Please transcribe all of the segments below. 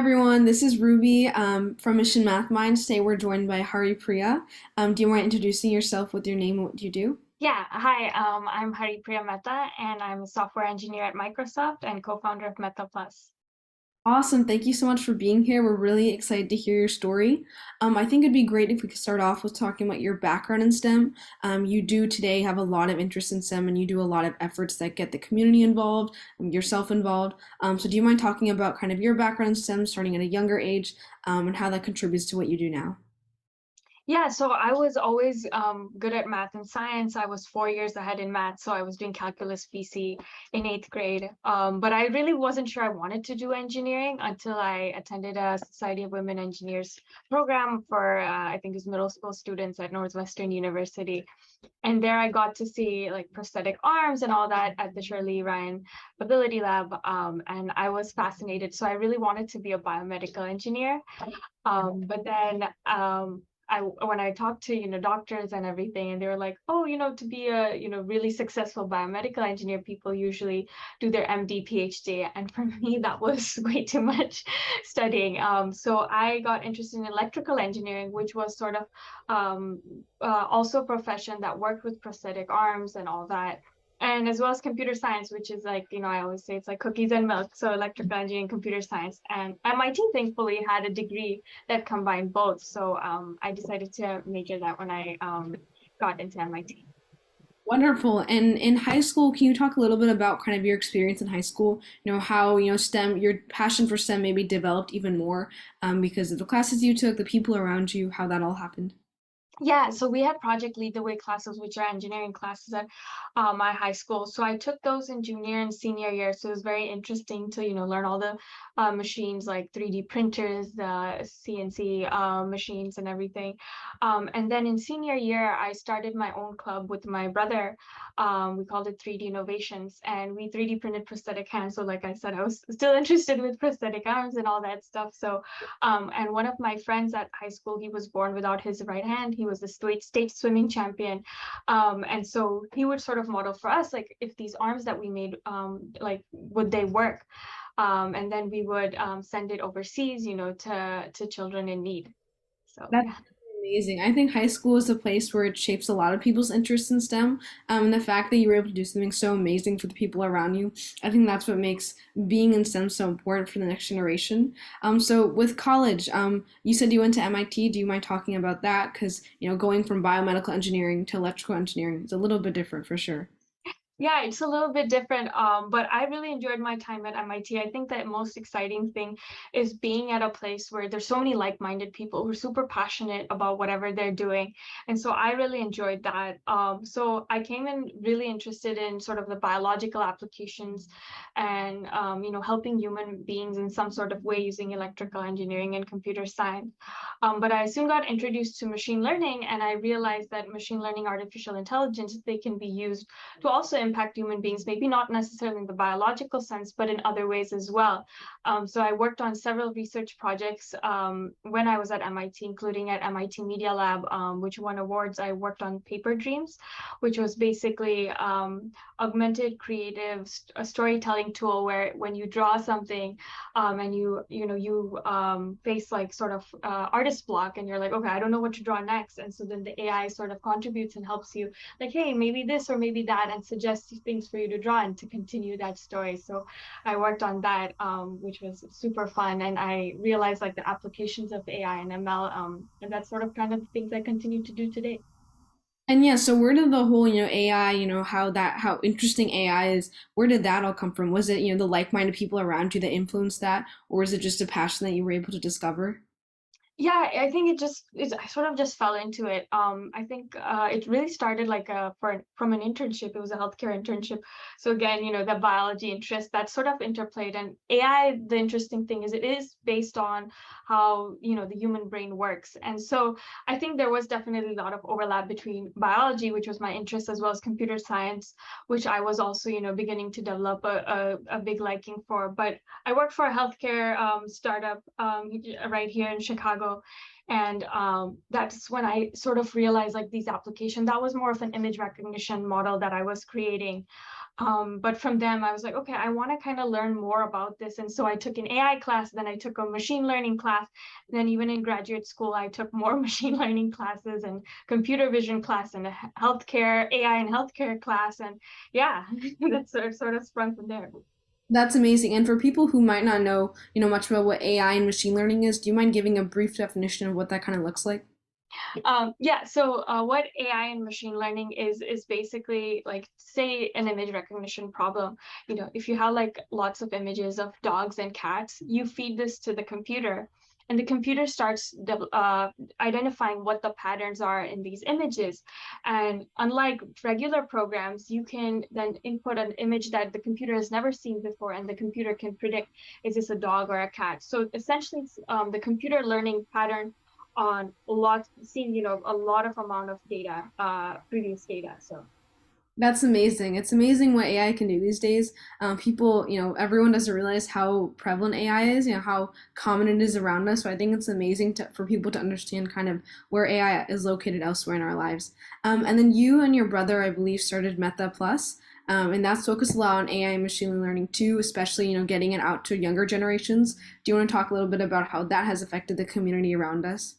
Everyone, this is Ruby from Mission MathMinds. Today we're joined by Haripriya. Do you mind introducing yourself with your name and what you do? Yeah, hi, I'm Haripriya Mehta, and I'm a software engineer at Microsoft and co-founder of Meta Plus. Awesome. Thank you so much for being here. We're really excited to hear your story. I think it'd be great if we could start off with talking about your background in STEM. You do today have a lot of interest in STEM and you do a lot of efforts that get the community involved, yourself involved. So do you mind talking about kind of your background in STEM starting at a younger age, and how that contributes to what you do now? Yeah, so I was always good at math and science. I was 4 years ahead in math, so I was doing calculus PC in eighth grade. But I really wasn't sure I wanted to do engineering until I attended a Society of Women Engineers program for, I think it was middle school students at Northwestern University. And there I got to see like prosthetic arms and all that at the Shirley Ryan Ability Lab. And I was fascinated. So I really wanted to be a biomedical engineer. But then when I talked to doctors and everything, and they were like, oh, to be a really successful biomedical engineer, people usually do their MD, PhD, and for me that was way too much studying. So I got interested in electrical engineering, which was sort of also a profession that worked with prosthetic arms and all that. And as well as computer science, which is like, I always say it's like cookies and milk. So electrical engineering, computer science. And MIT thankfully had a degree that combined both. So I decided to major that when I got into MIT. Wonderful. And in high school, can you talk a little bit about kind of your experience in high school? How, STEM, your passion for STEM maybe developed even more because of the classes you took, the people around you, how that all happened. Yeah, so we had Project Lead the Way classes, which are engineering classes at my high school. So I took those in junior and senior year. So it was very interesting to, learn all the machines like 3D printers, the CNC machines and everything. And then in senior year, I started my own club with my brother. We called it 3D Innovations, and we 3D printed prosthetic hands. So like I said, I was still interested with prosthetic arms and all that stuff. So and one of my friends at high school, he was born without his right hand. He was the state swimming champion. And so he would sort of model for us, like if these arms that we made, like would they work? And then we would send it overseas, to children in need. So That's yeah. amazing. I think high school is a place where it shapes a lot of people's interest in STEM. And the fact that you were able to do something so amazing for the people around you, I think that's what makes being in STEM so important for the next generation. So with college, you said you went to MIT. Do you mind talking about that? Because, going from biomedical engineering to electrical engineering is a little bit different for sure. Yeah, it's a little bit different, but I really enjoyed my time at MIT. I think that most exciting thing is being at a place where there's so many like-minded people who are super passionate about whatever they're doing. And so I really enjoyed that. So I came in really interested in sort of the biological applications and, helping human beings in some sort of way using electrical engineering and computer science. But I soon got introduced to machine learning, and I realized that machine learning, artificial intelligence, they can be used to also impact human beings, maybe not necessarily in the biological sense, but in other ways as well. So I worked on several research projects when I was at MIT, including at MIT Media Lab, which won awards. I worked on Paper Dreams, which was basically augmented creative a storytelling tool where when you draw something and you face like sort of artist block and you're like, okay, I don't know what to draw next. And so then the AI sort of contributes and helps you like, hey, maybe this or maybe that, and suggests things for you to draw and to continue that story. So I worked on that, which was super fun. And I realized like the applications of AI and ML, and that's sort of kind of the things I continue to do today. And yeah, so where did the whole, AI, how interesting AI is, where did that all come from? Was it, the like-minded people around you that influenced that, or is it just a passion that you were able to discover? Yeah, I think I sort of just fell into it. I think it really started like from an internship. It was a healthcare internship. So again, the biology interest that sort of interplayed. And AI, the interesting thing is it is based on how, the human brain works. And so I think there was definitely a lot of overlap between biology, which was my interest, as well as computer science, which I was also, beginning to develop a big liking for. But I worked for a healthcare startup right here in Chicago. And that's when I sort of realized like these applications, that was more of an image recognition model that I was creating. But from them, I was like, okay, I want to kind of learn more about this. And so I took an AI class, then I took a machine learning class. Then even in graduate school, I took more machine learning classes and computer vision class and a healthcare, AI and healthcare class. And yeah, that's sort of sprung from there. That's amazing. And for people who might not know, much about what AI and machine learning is, do you mind giving a brief definition of what that kind of looks like? Yeah, so what AI and machine learning is basically like, say, an image recognition problem. If you have like lots of images of dogs and cats, you feed this to the computer, and the computer starts identifying what the patterns are in these images. And unlike regular programs, you can then input an image that the computer has never seen before, and the computer can predict, is this a dog or a cat? So essentially, it's, the computer learning pattern on a lot, seeing, a lot of amount of data, previous data. So That's amazing. It's amazing what AI can do these days. People, everyone doesn't realize how prevalent AI is, how common it is around us. So I think it's amazing for people to understand kind of where AI is located elsewhere in our lives. And then you and your brother, I believe, started Meta Plus. And that's focused a lot on AI and machine learning too, especially, getting it out to younger generations. Do you want to talk a little bit about how that has affected the community around us?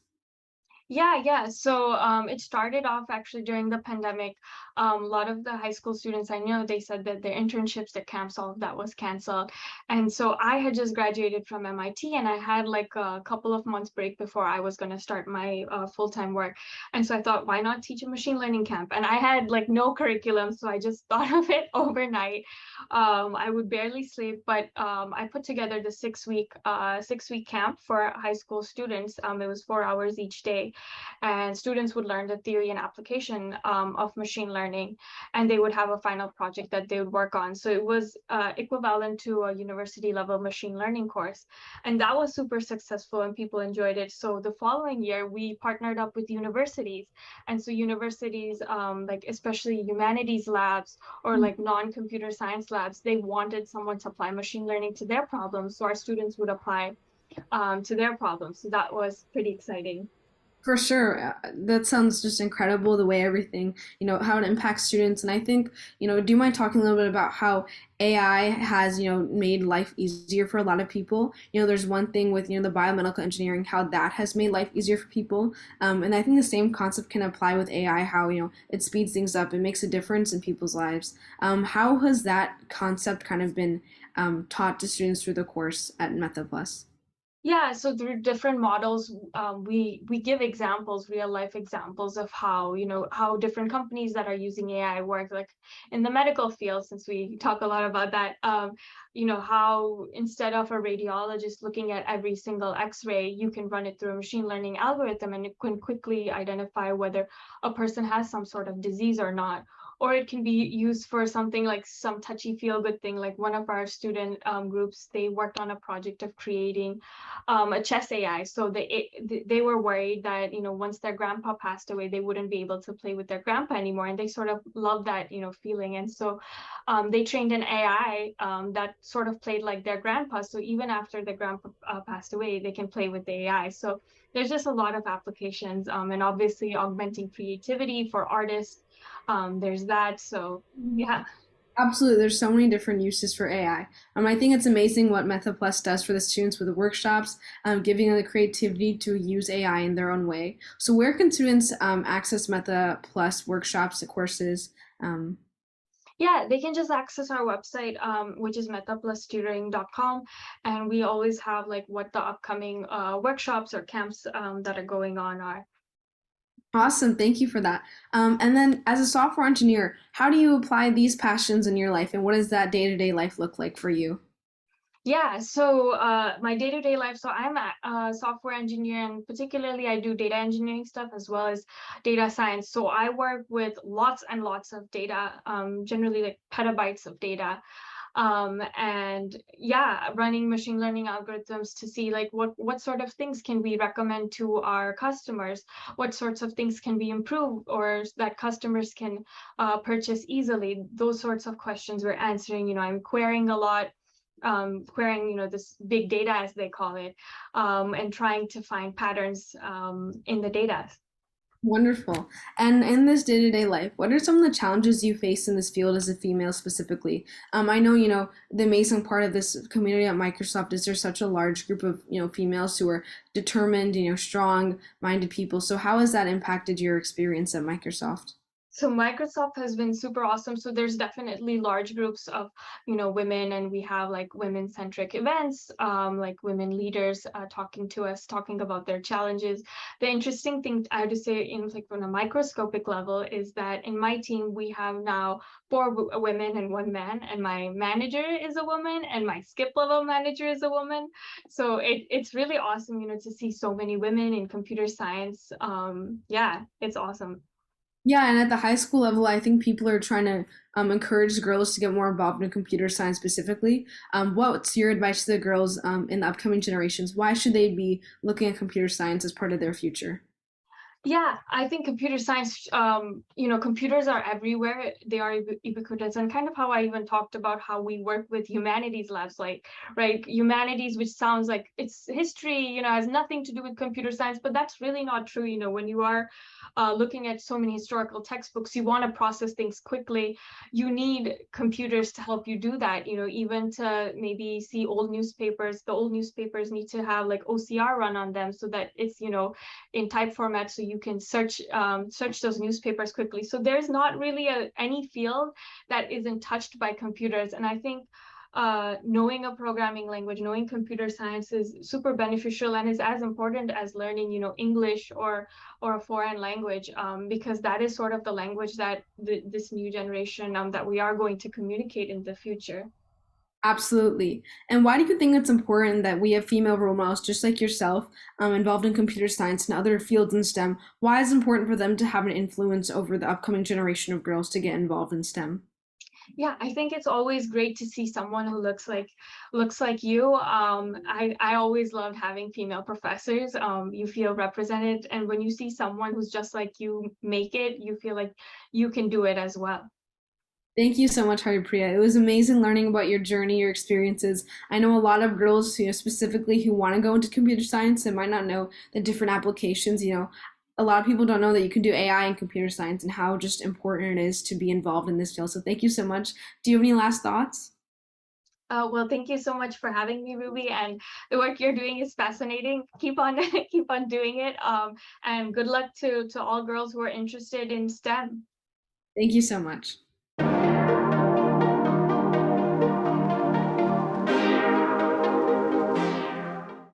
yeah. So it started off actually during the pandemic. A lot of the high school students I know, they said that their internships, their camps, all of that was canceled. And so I had just graduated from MIT, and I had like a couple of months break before I was going to start my full-time work. And so I thought, why not teach a machine learning camp? And I had like no curriculum, so I just thought of it overnight. I would barely sleep, but I put together the 6-week camp for high school students. It was 4 hours each day, and students would learn the theory and application of machine learning, and they would have a final project that they would work on. So it was equivalent to a university level machine learning course, and that was super successful and people enjoyed it. So the following year, we partnered up with universities, and so universities, like especially humanities labs or like non-computer science labs, they wanted someone to apply machine learning to their problems, so our students would apply to their problems. So that was pretty exciting. For sure. That sounds just incredible the way everything, how it impacts students. And I think, do you mind talking a little bit about how AI has, made life easier for a lot of people? There's one thing with, the biomedical engineering, how that has made life easier for people. And I think the same concept can apply with AI, how, it speeds things up, it makes a difference in people's lives. How has that concept kind of been taught to students through the course at Meta Plus? Yeah, so through different models, we give examples, real life examples of how, how different companies that are using AI work, like in the medical field, since we talk a lot about that. How instead of a radiologist looking at every single X-ray, you can run it through a machine learning algorithm, and it can quickly identify whether a person has some sort of disease or not. Or it can be used for something like some touchy feel good thing. Like one of our student groups, they worked on a project of creating a chess AI. So they were worried that, once their grandpa passed away, they wouldn't be able to play with their grandpa anymore, and they sort of loved that, feeling. And so they trained an AI that sort of played like their grandpa. So even after the grandpa passed away, they can play with the AI. So there's just a lot of applications, and obviously augmenting creativity for artists. There's that. So yeah. Absolutely, there's so many different uses for AI. I think it's amazing what Meta Plus does for the students with the workshops, giving them the creativity to use AI in their own way. So, where can students access Meta Plus workshops, courses? Um, Yeah, they can just access our website, which is metaplustutoring.com. And we always have like what the upcoming workshops or camps that are going on are. awesome, thank you for that. And then, as a software engineer, how do you apply these passions in your life, and what does that day to day life look like for you? Yeah, so my day-to-day life, so I'm a software engineer, and particularly I do data engineering stuff as well as data science. So I work with lots and lots of data, generally like petabytes of data. And yeah, running machine learning algorithms to see like what sort of things can we recommend to our customers, what sorts of things can we improve or that customers can purchase easily. Those sorts of questions we're answering. I'm querying a lot, querying, this big data as they call it, and trying to find patterns in the data. Wonderful. And in this day-to-day life, what are some of the challenges you face in this field as a female specifically? I know, the amazing part of this community at Microsoft is there's such a large group of, females who are determined, strong-minded people. So how has that impacted your experience at Microsoft? So Microsoft has been super awesome. So there's definitely large groups of, women, and we have like women-centric events, like women leaders talking to us, talking about their challenges. The interesting thing I have to say, in like from a microscopic level, is that in my team we have now four women and one man, and my manager is a woman, and my skip level manager is a woman. So it's really awesome, to see so many women in computer science. Yeah, it's awesome. Yeah, and at the high school level, I think people are trying to encourage girls to get more involved in computer science specifically. What's your advice to the girls in the upcoming generations? Why should they be looking at computer science as part of their future? Yeah, I think computer science, computers are everywhere. They are ubiquitous. And kind of how I even talked about how we work with humanities labs, like, right, humanities, which sounds like it's history, has nothing to do with computer science, but that's really not true. When you are looking at so many historical textbooks, you want to process things quickly. You need computers to help you do that, even to maybe see old newspapers. The old newspapers need to have like OCR run on them so that it's, in type format, so you can search those newspapers quickly. So there's not really any field that isn't touched by computers. And I think knowing a programming language, knowing computer science is super beneficial and is as important as learning, English or a foreign language, because that is sort of the language that this new generation that we are going to communicate in the future. Absolutely. And why do you think it's important that we have female role models just like yourself involved in computer science and other fields in STEM? Why is it important for them to have an influence over the upcoming generation of girls to get involved in STEM? Yeah, I think it's always great to see someone who looks like you. I always loved having female professors. You feel represented, and when you see someone who's just like you make it, you feel like you can do it as well. Thank you so much, Haripriya. It was amazing learning about your journey, your experiences. I know a lot of girls, specifically who want to go into computer science and might not know the different applications. A lot of people don't know that you can do AI in computer science and how just important it is to be involved in this field. So thank you so much. Do you have any last thoughts? Well, thank you so much for having me, Ruby. And the work you're doing is fascinating. Keep on keep on doing it. And good luck to all girls who are interested in STEM. Thank you so much.